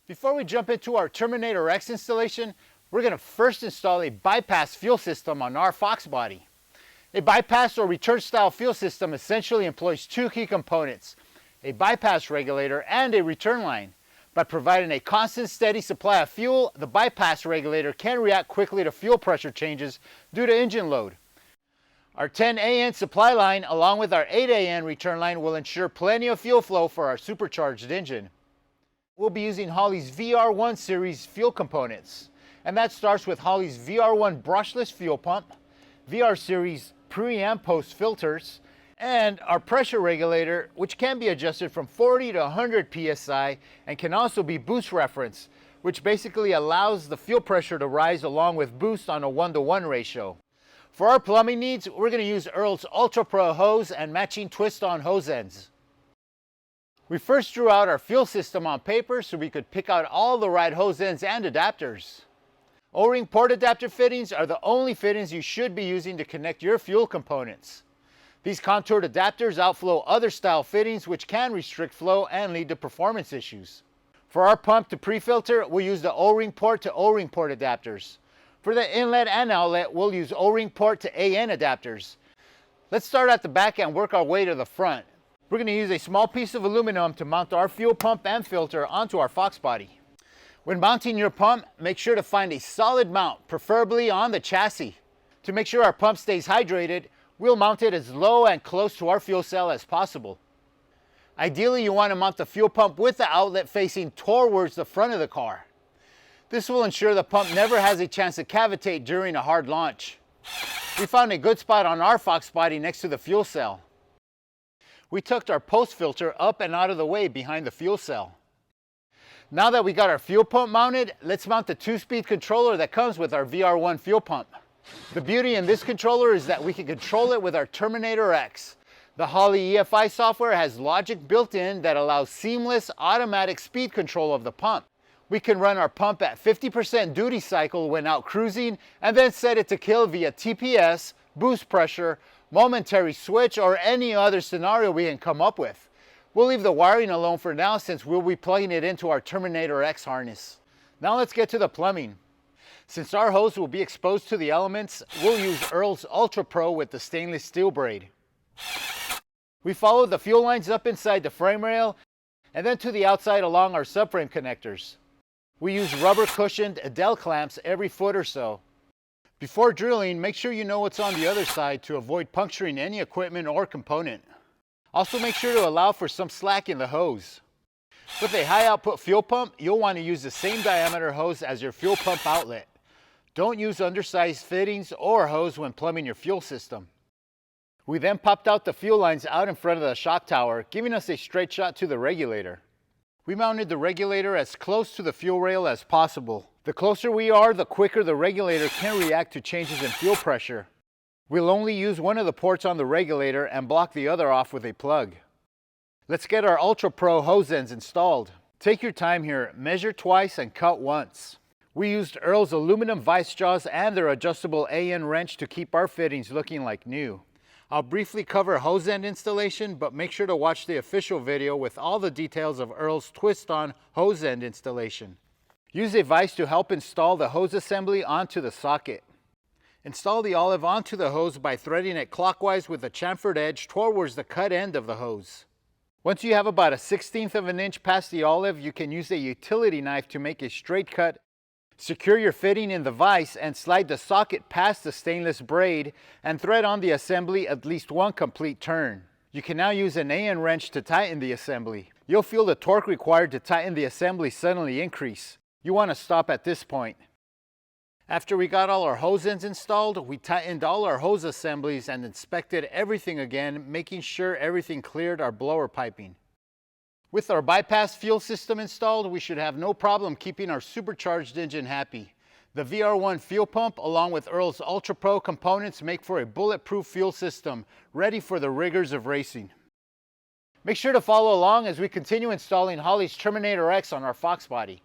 Before we jump into our Terminator X installation, we're going to first install a bypass fuel system on our Fox body. A bypass or return style fuel system essentially employs two key components, a bypass regulator and a return line. By providing a constant steady supply of fuel, the bypass regulator can react quickly to fuel pressure changes due to engine load. Our 10 AN supply line along with our 8 AN return line will ensure plenty of fuel flow for our supercharged engine. We'll be using Holley's VR1 series fuel components, and that starts with Holley's VR1 brushless fuel pump, VR series pre and post filters, and our pressure regulator, which can be adjusted from 40 to 100 psi and can also be boost reference, which basically allows the fuel pressure to rise along with boost on a 1-to-1 ratio. For our plumbing needs, we're going to use Earl's Ultra Pro hose and matching twist-on hose ends. We first drew out our fuel system on paper so we could pick out all the right hose ends and adapters. O-ring port adapter fittings are the only fittings you should be using to connect your fuel components. These contoured adapters outflow other style fittings which can restrict flow and lead to performance issues. For our pump to pre-filter, we'll use the O-ring port to O-ring port adapters. For the inlet and outlet, we'll use O-ring port to AN adapters. Let's start at the back and work our way to the front. We're going to use a small piece of aluminum to mount our fuel pump and filter onto our Fox body. When mounting your pump, make sure to find a solid mount, preferably on the chassis. To make sure our pump stays hydrated, we'll mount it as low and close to our fuel cell as possible. Ideally, you want to mount the fuel pump with the outlet facing towards the front of the car. This will ensure the pump never has a chance to cavitate during a hard launch. We found a good spot on our Fox body next to the fuel cell. We tucked our post filter up and out of the way behind the fuel cell. Now that we got our fuel pump mounted, let's mount the 2-speed controller that comes with our VR1 fuel pump. The beauty in this controller is that we can control it with our Terminator X. The Holley EFI software has logic built in that allows seamless automatic speed control of the pump. We can run our pump at 50% duty cycle when out cruising and then set it to kill via TPS, boost pressure, momentary switch, or any other scenario we can come up with. We'll leave the wiring alone for now since we'll be plugging it into our Terminator X harness. Now let's get to the plumbing. Since our hose will be exposed to the elements, we'll use Earl's Ultra Pro with the stainless steel braid. We followed the fuel lines up inside the frame rail and then to the outside along our subframe connectors. We use rubber cushioned Adele clamps every foot or so. Before drilling, make sure you know what's on the other side to avoid puncturing any equipment or component. Also make sure to allow for some slack in the hose. With a high output fuel pump, you'll want to use the same diameter hose as your fuel pump outlet. Don't use undersized fittings or hose when plumbing your fuel system. We then popped out the fuel lines out in front of the shock tower, giving us a straight shot to the regulator. We mounted the regulator as close to the fuel rail as possible. The closer we are, the quicker the regulator can react to changes in fuel pressure. We'll only use one of the ports on the regulator and block the other off with a plug. Let's get our Ultra Pro hose ends installed. Take your time here, measure twice and cut once. We used Earl's aluminum vice jaws and their adjustable AN wrench to keep our fittings looking like new. I'll briefly cover hose end installation, but make sure to watch the official video with all the details of Earl's twist-on hose end installation. Use a vise to help install the hose assembly onto the socket. Install the olive onto the hose by threading it clockwise with a chamfered edge towards the cut end of the hose. Once you have about a 1/16 of an inch past the olive, you can use a utility knife to make a straight cut. Secure your fitting in the vise and slide the socket past the stainless braid and thread on the assembly at least one complete turn. You can now use an AN wrench to tighten the assembly. You'll feel the torque required to tighten the assembly suddenly increase. You want to stop at this point. After we got all our hose ends installed, we tightened all our hose assemblies and inspected everything again, making sure everything cleared our blower piping. With our bypass fuel system installed, we should have no problem keeping our supercharged engine happy. The VR1 fuel pump along with Earl's Ultra Pro components make for a bulletproof fuel system, ready for the rigors of racing. Make sure to follow along as we continue installing Holley's Terminator X on our Fox body.